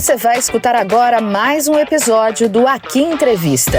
Você vai escutar agora mais um episódio do Aqui Entrevista.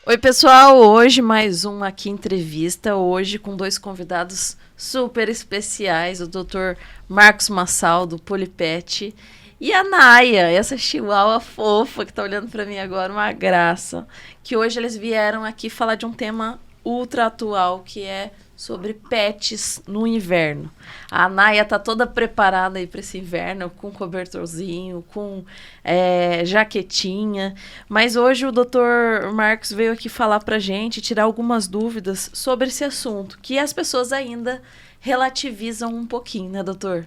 Oi pessoal, hoje mais um Aqui Entrevista, hoje com dois convidados super especiais, o Dr. Marcos Massal, do Polipet, e a Naya, essa chihuahua fofa que tá olhando pra mim agora, uma graça, que hoje eles vieram aqui falar de um tema ultra atual, que é sobre pets no inverno. A Naya tá toda preparada aí para esse inverno, com cobertorzinho, com jaquetinha, mas hoje o Dr. Marcos veio aqui falar pra gente, tirar algumas dúvidas sobre esse assunto, que as pessoas ainda relativizam um pouquinho, né, doutor?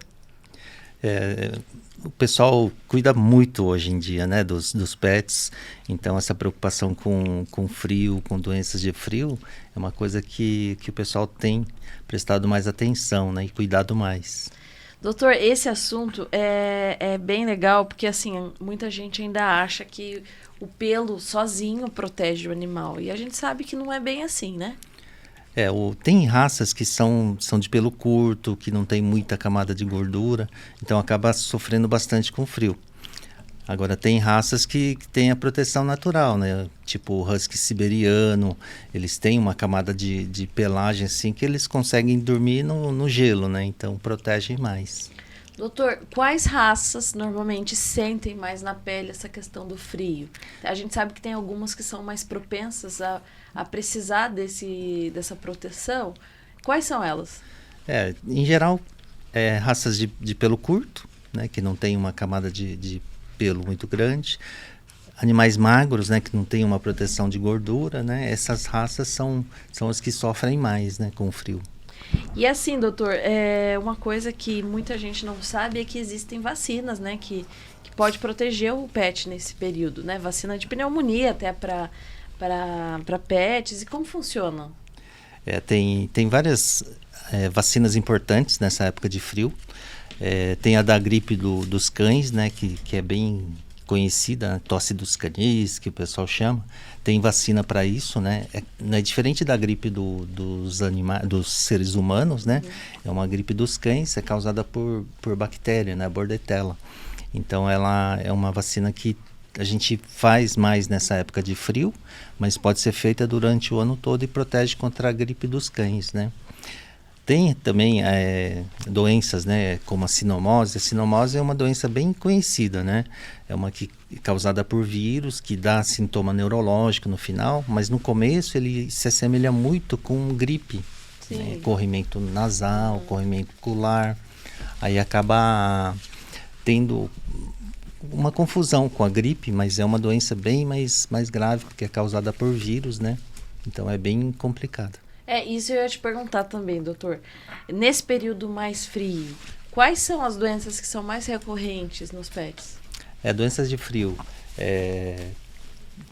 O pessoal cuida muito hoje em dia, né, dos pets, então essa preocupação com frio, com doenças de frio, é uma coisa que o pessoal tem prestado mais atenção, né, e cuidado mais. Doutor, esse assunto é bem legal, porque assim, muita gente ainda acha que o pelo sozinho protege o animal, e a gente sabe que não é bem assim, né? Tem raças que são de pelo curto, que não tem muita camada de gordura, então acaba sofrendo bastante com frio. Agora tem raças que têm a proteção natural, né? Tipo o husky siberiano, eles têm uma camada de pelagem assim que eles conseguem dormir no gelo, né? Então protegem mais. Doutor, quais raças normalmente sentem mais na pele essa questão do frio? A gente sabe que tem algumas que são mais propensas a precisar dessa proteção. Quais são elas? Em geral, raças de pelo curto, né, que não tem uma camada de pelo muito grande. Animais magros, né, que não tem uma proteção de gordura, né? Essas raças são as que sofrem mais, né, com o frio. E assim, doutor, uma coisa que muita gente não sabe é que existem vacinas, né, que pode proteger o pet nesse período, né? Vacina de pneumonia até para pets. E como funciona? Tem várias vacinas importantes nessa época de frio. Tem a da gripe dos cães, né, que é bem conhecida, a tosse dos canis, que o pessoal chama. Tem vacina para isso, né? Não é diferente da gripe dos seres humanos, né? Uhum. É uma gripe dos cães, é causada por bactéria, né? Bordetella. Então ela é uma vacina que a gente faz mais nessa época de frio, mas pode ser feita durante o ano todo e protege contra a gripe dos cães, né? Tem também doenças, né, como a sinomose. A sinomose é uma doença bem conhecida, né? É uma que é causada por vírus, que dá sintoma neurológico no final, mas no começo ele se assemelha muito com gripe, né? Corrimento nasal, corrimento ocular. Aí acaba tendo uma confusão com a gripe, mas é uma doença bem mais grave, porque é causada por vírus, né? Então é bem complicada. Isso eu ia te perguntar também, doutor. Nesse período mais frio, quais são as doenças que são mais recorrentes nos pets? Doenças de frio,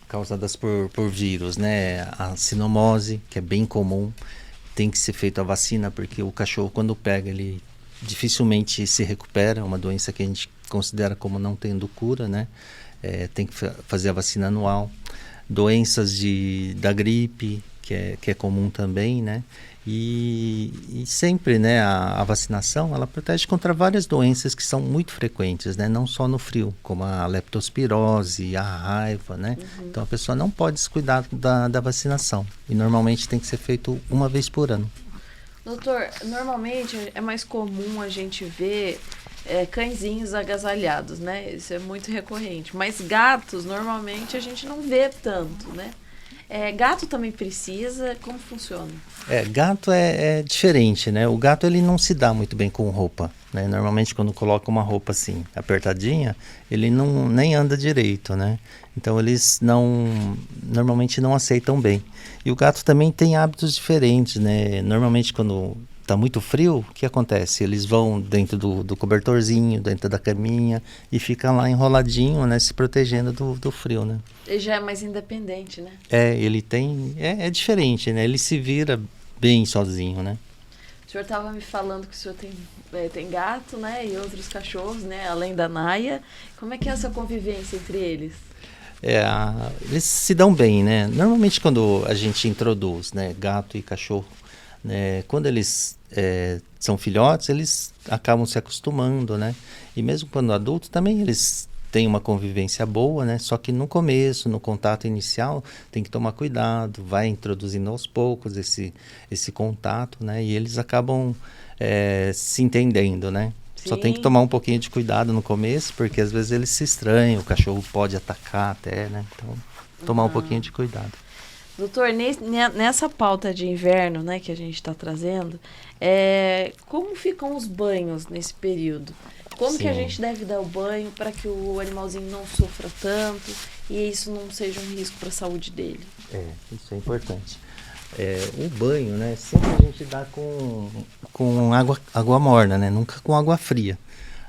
causadas por vírus, né? A sinomose, que é bem comum, tem que ser feita a vacina, porque o cachorro, quando pega, ele dificilmente se recupera. É uma doença que a gente considera como não tendo cura, né? Tem que fazer a vacina anual. Doenças da gripe, que é comum também, né? E sempre, né, a vacinação, ela protege contra várias doenças que são muito frequentes, né? Não só no frio, como a leptospirose, a raiva, né? Uhum. Então a pessoa não pode descuidar da vacinação. E normalmente tem que ser feito uma vez por ano. Doutor, normalmente é mais comum a gente ver cãezinhos agasalhados, né? Isso é muito recorrente. Mas gatos, normalmente, a gente não vê tanto, né? Gato também precisa? Como funciona? Gato é diferente, né? O gato, ele não se dá muito bem com roupa, né? Normalmente, quando coloca uma roupa assim, apertadinha, ele nem anda direito, né? Então, eles normalmente não aceitam bem. E o gato também tem hábitos diferentes, né? Normalmente, quando tá muito frio, o que acontece? Eles vão dentro do cobertorzinho, dentro da caminha e ficam lá enroladinho, né? Se protegendo do frio, né? Ele já é mais independente, né? Ele tem... É diferente, né? Ele se vira bem sozinho, né? O senhor estava me falando que o senhor tem gato, né? E outros cachorros, né? Além da Naya. Como é que é essa convivência entre eles? Eles se dão bem, né? Normalmente quando a gente introduz, né, gato e cachorro, né, quando eles são filhotes, eles acabam se acostumando, né? E mesmo quando adultos também eles têm uma convivência boa, né? Só que no começo, no contato inicial, tem que tomar cuidado, vai introduzindo aos poucos esse contato, né? E eles acabam se entendendo, né? Só tem que tomar um pouquinho de cuidado no começo, porque às vezes eles se estranham, o cachorro pode atacar até, né? Então, tomar um pouquinho de cuidado. Doutor, nessa pauta de inverno, né, que a gente está trazendo, como ficam os banhos nesse período? Como que a gente deve dar o banho para que o animalzinho não sofra tanto e isso não seja um risco para a saúde dele? Isso é importante. O banho, né, sempre a gente dá com água morna, né, nunca com água fria,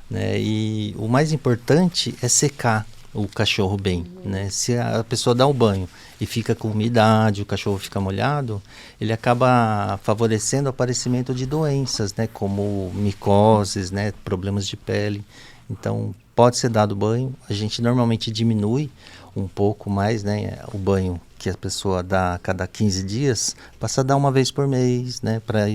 né, e o mais importante é secar o cachorro bem, né, se a pessoa dá o banho e fica com umidade, o cachorro fica molhado, ele acaba favorecendo o aparecimento de doenças, né, como micoses, né, problemas de pele. Então, pode ser dado banho, a gente normalmente diminui um pouco mais, né, o banho que a pessoa dá a cada 15 dias, passa a dar uma vez por mês, né, para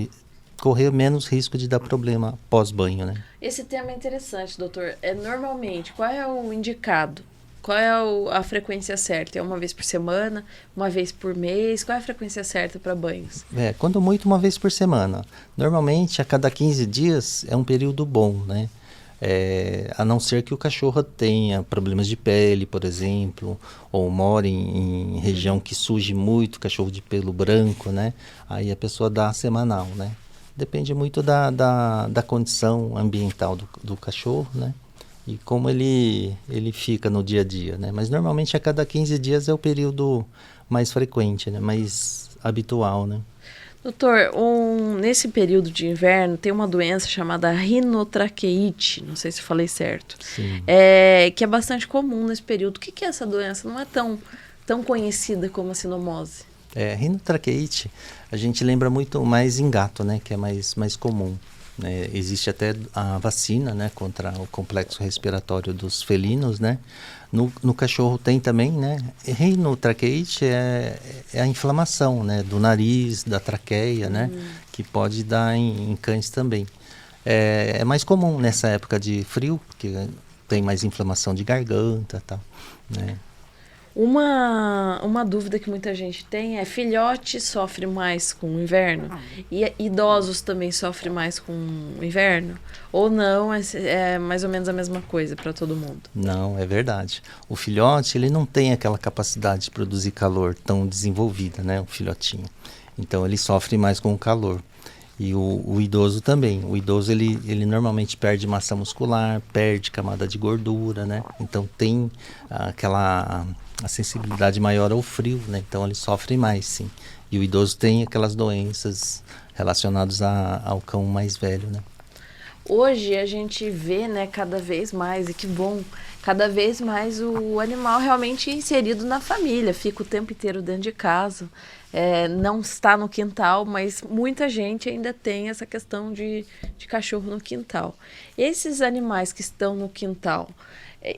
correr menos risco de dar problema pós-banho, né. Esse tema é interessante, doutor. Normalmente, qual é o indicado? Qual é a frequência certa? É uma vez por semana? Uma vez por mês? Qual é a frequência certa para banhos? Quando muito, uma vez por semana. Normalmente, a cada 15 dias é um período bom, né? A não ser que o cachorro tenha problemas de pele, por exemplo, ou mora em região que surge muito cachorro de pelo branco, né? Aí a pessoa dá semanal, né? Depende muito da condição ambiental do cachorro, né? E como ele fica no dia a dia, né? Mas normalmente a cada 15 dias é o período mais frequente, né? Mais habitual, né? Doutor, nesse período de inverno tem uma doença chamada rinotraqueite, não sei se falei certo, que é bastante comum nesse período. O que é essa doença? Não é tão conhecida como a sinomose. Rinotraqueite, a gente lembra muito mais em gato, né? Que é mais comum. Existe até a vacina, né, contra o complexo respiratório dos felinos, né? No cachorro tem também, né? Rinotraqueite é a inflamação, né, do nariz, da traqueia, né? Que pode dar em cães também. É mais comum nessa época de frio, porque tem mais inflamação de garganta e tal, né? Uma dúvida que muita gente tem é: filhote sofre mais com o inverno? E idosos também sofrem mais com o inverno? Ou não, é mais ou menos a mesma coisa para todo mundo? Não, é verdade. O filhote, ele não tem aquela capacidade de produzir calor tão desenvolvida, né? O filhotinho. Então, ele sofre mais com o calor. E o idoso também. O idoso, ele normalmente perde massa muscular, perde camada de gordura, né? Então, tem a sensibilidade maior ao frio, né? Então, ele sofre mais, sim. E o idoso tem aquelas doenças relacionadas ao cão mais velho, né? Hoje a gente vê, né, cada vez mais, e que bom, cada vez mais o animal realmente inserido na família, fica o tempo inteiro dentro de casa, não está no quintal, mas muita gente ainda tem essa questão de cachorro no quintal. Esses animais que estão no quintal,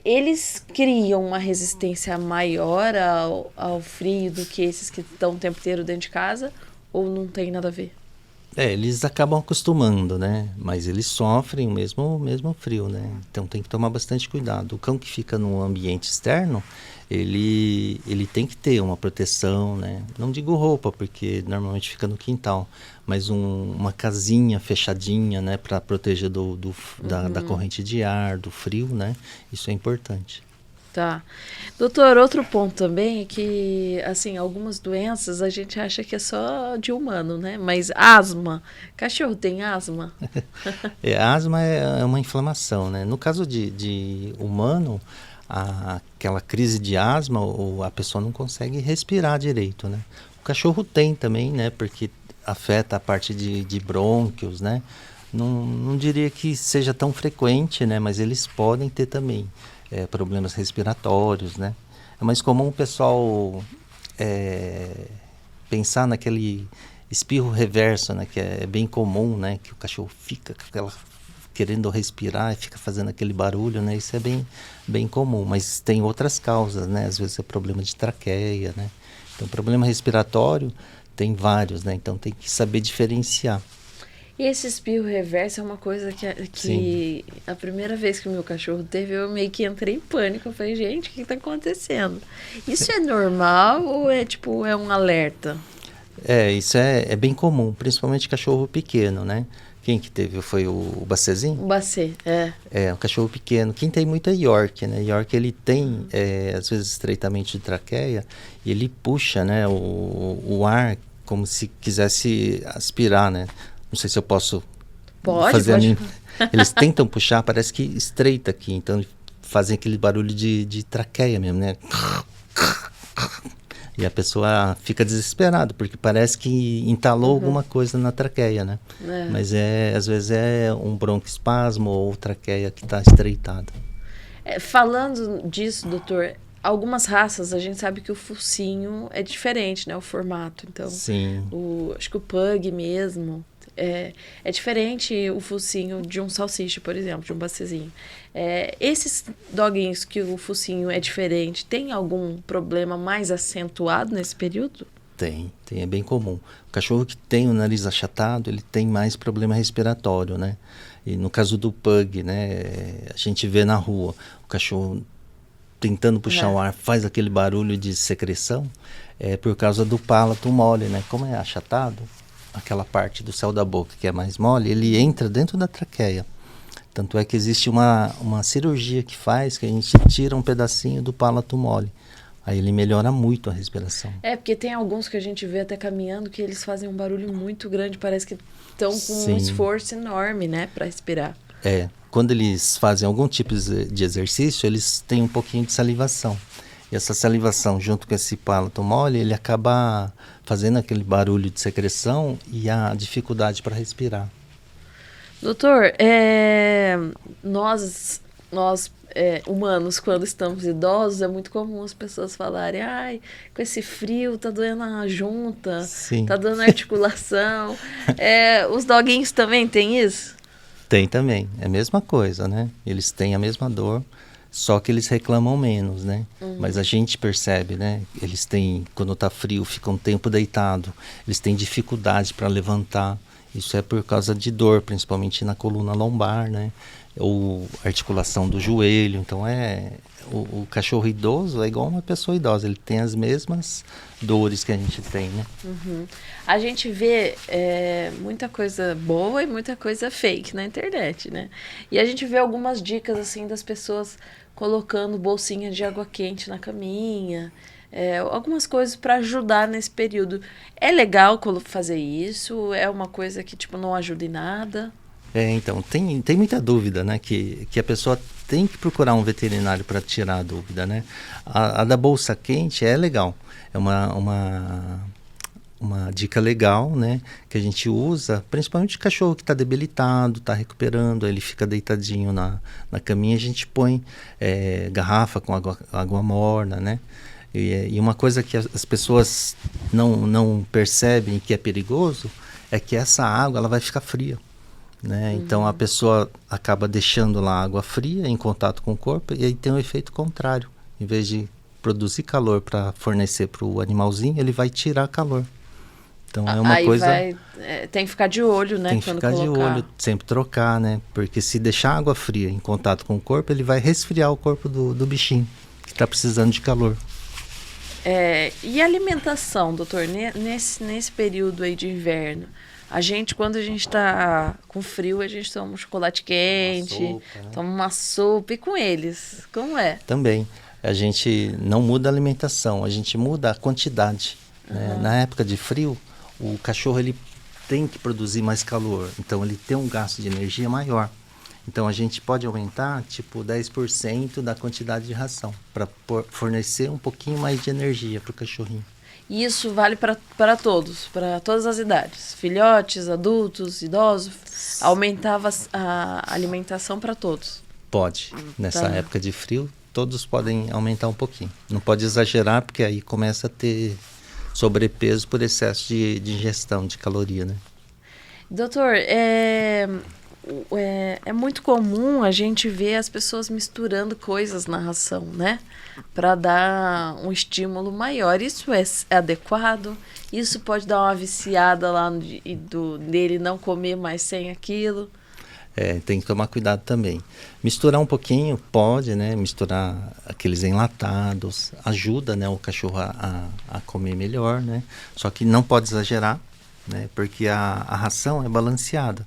eles criam uma resistência maior ao frio do que esses que estão o tempo inteiro dentro de casa, ou não tem nada a ver? Eles acabam acostumando, né? Mas eles sofrem o mesmo frio, né? Então tem que tomar bastante cuidado. O cão que fica no ambiente externo, ele tem que ter uma proteção, né? Não digo roupa, porque normalmente fica no quintal, mas uma casinha fechadinha, né? Para proteger da corrente de ar, do frio, né? Isso é importante. Tá. Doutor, outro ponto também é que, assim, algumas doenças a gente acha que é só de humano, né? Mas asma, cachorro tem asma? Asma é uma inflamação, né? No caso de humano, aquela crise de asma, a pessoa não consegue respirar direito, né? O cachorro tem também, né? Porque afeta a parte de brônquios, né? Não diria que seja tão frequente, né? Mas eles podem ter também. Problemas respiratórios, né? É mais comum o pessoal pensar naquele espirro reverso, né? Que é bem comum, né? Que o cachorro fica com aquela querendo respirar e fica fazendo aquele barulho, né? Isso é bem comum, mas tem outras causas, né? Às vezes é problema de traqueia, né? Então, problema respiratório tem vários, né? Então, tem que saber diferenciar. E esse espirro reverso é uma coisa que a primeira vez que o meu cachorro teve, eu meio que entrei em pânico. Eu falei, gente, o que está acontecendo? Isso é normal ou é um alerta? Isso é bem comum, principalmente cachorro pequeno, né? Quem que teve? Foi o Bacezinho? O Bacê, Um cachorro pequeno. Quem tem muito é York, né? York, ele tem, às vezes, estreitamento de traqueia e ele puxa, né, o ar como se quisesse aspirar, né? Não sei se eu posso fazer pode. Eles tentam puxar, parece que estreita aqui. Então, eles fazem aquele barulho de traqueia mesmo, né? E a pessoa fica desesperada, porque parece que entalou alguma coisa na traqueia, né? Mas às vezes é um broncoespasmo ou traqueia que está estreitada. Falando disso, doutor, algumas raças a gente sabe que o focinho é diferente, né? O formato. Então, sim. Acho que o pug mesmo... É diferente o focinho de um salsicha, por exemplo, de um bacezinho. Esses doguinhos que o focinho é diferente, tem algum problema mais acentuado nesse período? Tem, é bem comum. O cachorro que tem o nariz achatado, ele tem mais problema respiratório, né? E no caso do pug, né, a gente vê na rua, o cachorro tentando puxar o ar, faz aquele barulho de secreção, por causa do palato mole, né? Como é achatado, aquela parte do céu da boca que é mais mole, ele entra dentro da traqueia. Tanto é que existe uma cirurgia que faz, que a gente tira um pedacinho do palato mole. Aí ele melhora muito a respiração. Porque tem alguns que a gente vê até caminhando que eles fazem um barulho muito grande, parece que estão com um esforço enorme, né, para respirar. Quando eles fazem algum tipo de exercício, eles têm um pouquinho de salivação. E essa salivação, junto com esse palato mole, ele acaba fazendo aquele barulho de secreção e a dificuldade para respirar. Doutor, nós humanos, quando estamos idosos, é muito comum as pessoas falarem, com esse frio tá doendo a junta, Sim. Tá dando articulação. Os doguinhos também têm isso? Tem também, é a mesma coisa, né? Eles têm a mesma dor, só que eles reclamam menos, né? Mas a gente percebe, né? Eles têm, quando tá frio, ficam um tempo deitado, eles têm dificuldade para levantar. Isso é por causa de dor, principalmente na coluna lombar, né? Ou articulação do joelho. Então, o cachorro idoso é igual uma pessoa idosa, ele tem as mesmas dores que a gente tem, né? A gente vê muita coisa boa e muita coisa fake na internet, né? E a gente vê algumas dicas, assim, das pessoas colocando bolsinha de água quente na caminha, algumas coisas para ajudar nesse período. É legal fazer isso? É uma coisa que, tipo, não ajuda em nada? Então, tem muita dúvida, né? Que a pessoa tem que procurar um veterinário para tirar a dúvida, né? A da bolsa quente é legal. É uma dica legal, né? Que a gente usa, principalmente o cachorro que está debilitado, está recuperando, ele fica deitadinho na caminha, a gente põe garrafa com água morna, né? E uma coisa que as pessoas não percebem que é perigoso é que essa água ela vai ficar fria. Né? Então a pessoa acaba deixando lá a água fria em contato com o corpo e aí tem um efeito contrário. Em vez de produzir calor para fornecer para o animalzinho, ele vai tirar calor. Então é uma coisa... tem que ficar de olho, né? Tem que ficar de olho, sempre trocar, né? Porque se deixar a água fria em contato com o corpo, ele vai resfriar o corpo do bichinho, que está precisando de calor. E a alimentação, doutor, nesse período aí de inverno? Quando a gente tá com frio, a gente toma um chocolate quente, toma uma sopa. E com eles, como é? Também. A gente não muda a alimentação, a gente muda a quantidade. Né? Na época de frio, o cachorro ele tem que produzir mais calor. Então, ele tem um gasto de energia maior. Então, a gente pode aumentar, tipo, 10% da quantidade de ração, para fornecer um pouquinho mais de energia para o cachorrinho. E isso vale para todos, para todas as idades, filhotes, adultos, idosos, aumentava a alimentação para todos? Pode, nessa época de frio, todos podem aumentar um pouquinho, não pode exagerar porque aí começa a ter sobrepeso por excesso de ingestão de caloria, né? Doutor, é muito comum a gente ver as pessoas misturando coisas na ração, né? Para dar um estímulo maior. Isso é adequado? Isso pode dar uma viciada lá dele não comer mais sem aquilo? Tem que tomar cuidado também. Misturar um pouquinho pode, né? Misturar aqueles enlatados, ajuda, né, o cachorro a comer melhor, né? Só que não pode exagerar, né? Porque a ração é balanceada.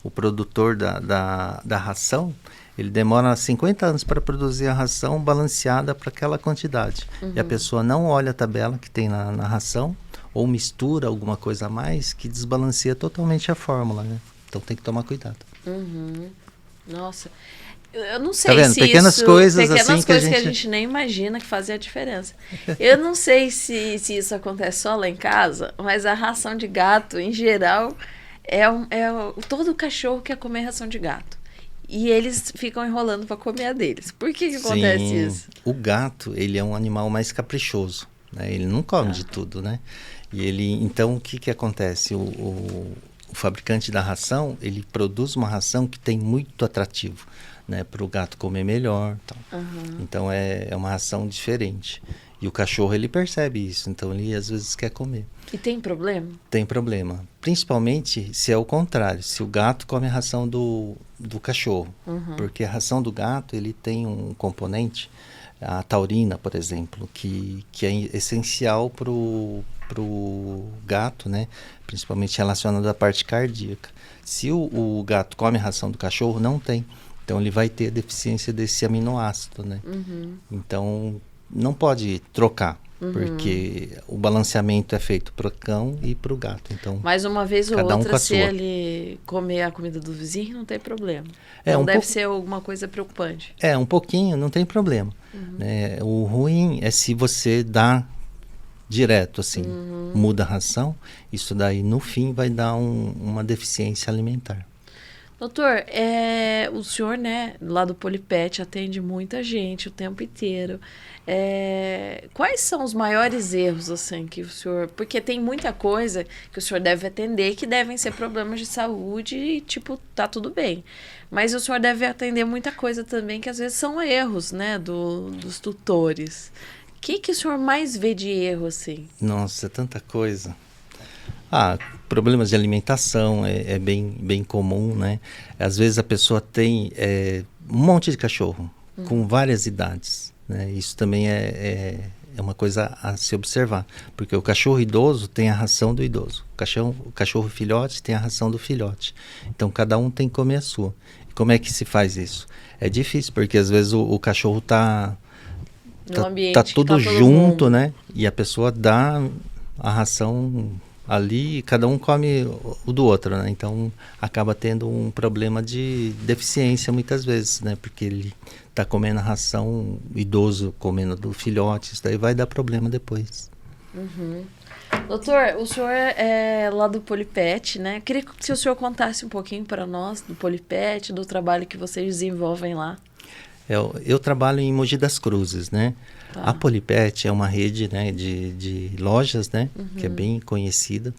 O produtor da ração, ele demora 50 anos para produzir a ração balanceada para aquela quantidade. E a pessoa não olha a tabela que tem na ração ou mistura alguma coisa a mais que desbalanceia totalmente a fórmula, né? Então tem que tomar cuidado. Nossa, eu não sei tá vendo? se Pequenas coisas assim que a gente nem imagina que fazem a diferença. Eu não sei se isso acontece só lá em casa, mas a ração de gato, em geral, todo cachorro quer comer ração de gato. E eles ficam enrolando para comer a deles. Por que acontece isso? O gato, ele é um animal mais caprichoso, né? Ele não come de tudo, né? Então, o que acontece? O fabricante da ração, ele produz uma ração que tem muito atrativo, né, para o gato comer melhor. Então, é uma ração diferente. E o cachorro, ele percebe isso, então ele às vezes quer comer. E tem problema? Tem problema. Principalmente se é o contrário, se o gato come a ração do cachorro. Porque a ração do gato, ele tem um componente, a taurina, por exemplo, que é essencial pro gato, né? Principalmente relacionado à parte cardíaca. Se o gato come a ração do cachorro, não tem. Então ele vai ter deficiência desse aminoácido, né? Então não pode trocar, porque o balanceamento é feito para o cão e para o gato. Então, mais uma vez ou outra, se sua. ele comer a comida do vizinho, não tem problema. Não deve ser alguma coisa preocupante. Um pouquinho, não tem problema. Né? O ruim é se você dá direto, assim, muda a ração, isso daí no fim vai dar uma deficiência alimentar. Doutor, o senhor, né, lá do Polipet, atende muita gente o tempo inteiro. Quais são os maiores erros, assim, que o senhor... Porque tem muita coisa que o senhor deve atender que devem ser problemas de saúde e, tipo, tá tudo bem. Mas o senhor deve atender muita coisa também que às vezes são erros, né, dos tutores. O que o senhor mais vê de erro, assim? Nossa, é tanta coisa. Problemas de alimentação é bem comum, né? Às vezes a pessoa tem um monte de cachorro com várias idades, né? Isso também é uma coisa a se observar, porque o cachorro idoso tem a ração do idoso, o cachorro filhote tem a ração do filhote. Então cada um tem que comer a sua. E como é que se faz isso? É difícil, porque às vezes o cachorro tá tudo junto, mundo, né? E a pessoa dá a ração ali, cada um come o do outro, né? Então acaba tendo um problema de deficiência muitas vezes, né? Porque ele tá comendo a ração, idoso comendo do filhote, isso daí vai dar problema depois. Doutor, o senhor é lá do Polipet, né? Queria que o senhor contasse um pouquinho para nós do Polipet, do trabalho que vocês desenvolvem lá. Eu trabalho em Mogi das Cruzes, né? A Polipet é uma rede, né, de lojas, né, que é bem conhecida.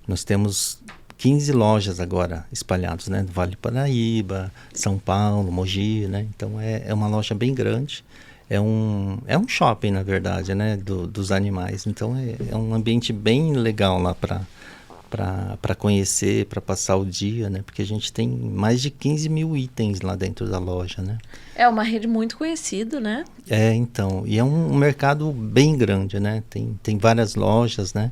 Nós temos 15 lojas agora espalhadas, né, no Vale do Paraíba, São Paulo, Mogi, né? Então é uma loja bem grande. É um shopping, na verdade, né, dos animais. Então é um ambiente bem legal lá para conhecer, para passar o dia, né? Porque a gente tem mais de 15 mil itens lá dentro da loja, né? É uma rede muito conhecida, né? Então, e é um mercado bem grande, né? Tem várias lojas, né?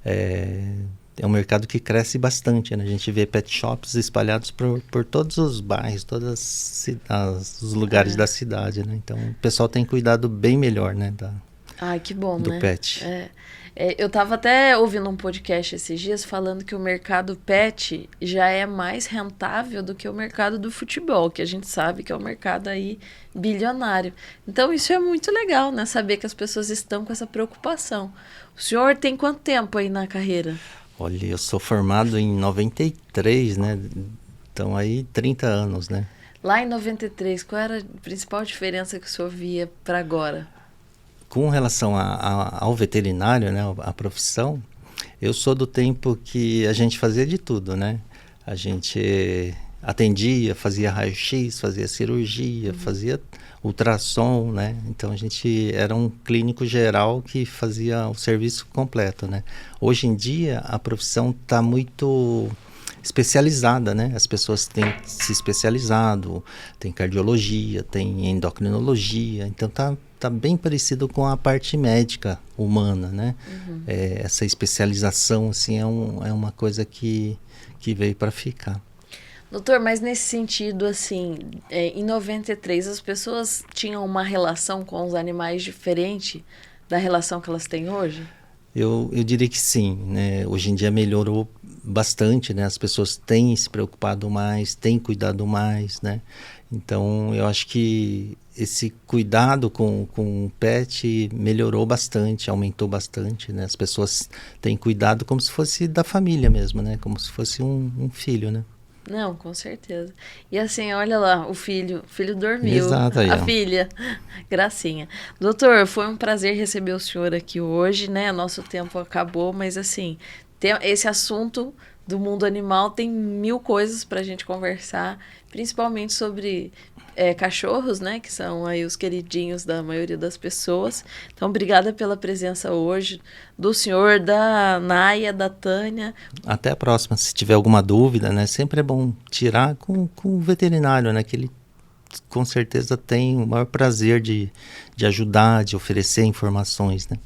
É um mercado que cresce bastante, né? A gente vê pet shops espalhados por todos os bairros, todos os lugares da cidade, né? Então, o pessoal tem cuidado bem melhor, né? Que bom, do né? pet. Eu estava até ouvindo um podcast esses dias falando que o mercado pet já é mais rentável do que o mercado do futebol, que a gente sabe que é um mercado aí bilionário. Então isso é muito legal, né? Saber que as pessoas estão com essa preocupação. O senhor tem quanto tempo aí na carreira? Olha, eu sou formado em 93, né? Então aí 30 anos, né? Lá em 93, qual era a principal diferença que o senhor via para agora? Com relação ao veterinário, né, a profissão, eu sou do tempo que a gente fazia de tudo, né? A gente atendia, fazia raio-x, fazia cirurgia, fazia ultrassom, né? Então a gente era um clínico geral que fazia o serviço completo, né? Hoje em dia a profissão está muito especializada, né? As pessoas têm se especializado, tem cardiologia, tem endocrinologia, então tá bem parecido com a parte médica humana, né? Essa especialização, assim, é uma coisa que veio para ficar. Doutor, mas nesse sentido, assim, em 93 as pessoas tinham uma relação com os animais diferente da relação que elas têm hoje? Eu diria que sim, né? Hoje em dia melhorou bastante, né? As pessoas têm se preocupado mais, têm cuidado mais, né? Então, eu acho que esse cuidado com o pet melhorou bastante, aumentou bastante, né? As pessoas têm cuidado como se fosse da família mesmo, né? Como se fosse um filho, né? Não, com certeza. E assim, olha lá, o filho dormiu. Exato, aí, A ó. filha, gracinha. Doutor, foi um prazer receber o senhor aqui hoje, né? Nosso tempo acabou, mas assim, esse assunto do mundo animal tem 1000 coisas pra gente conversar, principalmente sobre cachorros, né? Que são aí os queridinhos da maioria das pessoas. Então, obrigada pela presença hoje do senhor, da Naya, da Tânia. Até a próxima. Se tiver alguma dúvida, né? Sempre é bom tirar com o veterinário, né? Que ele com certeza tem o maior prazer de ajudar, de oferecer informações, né?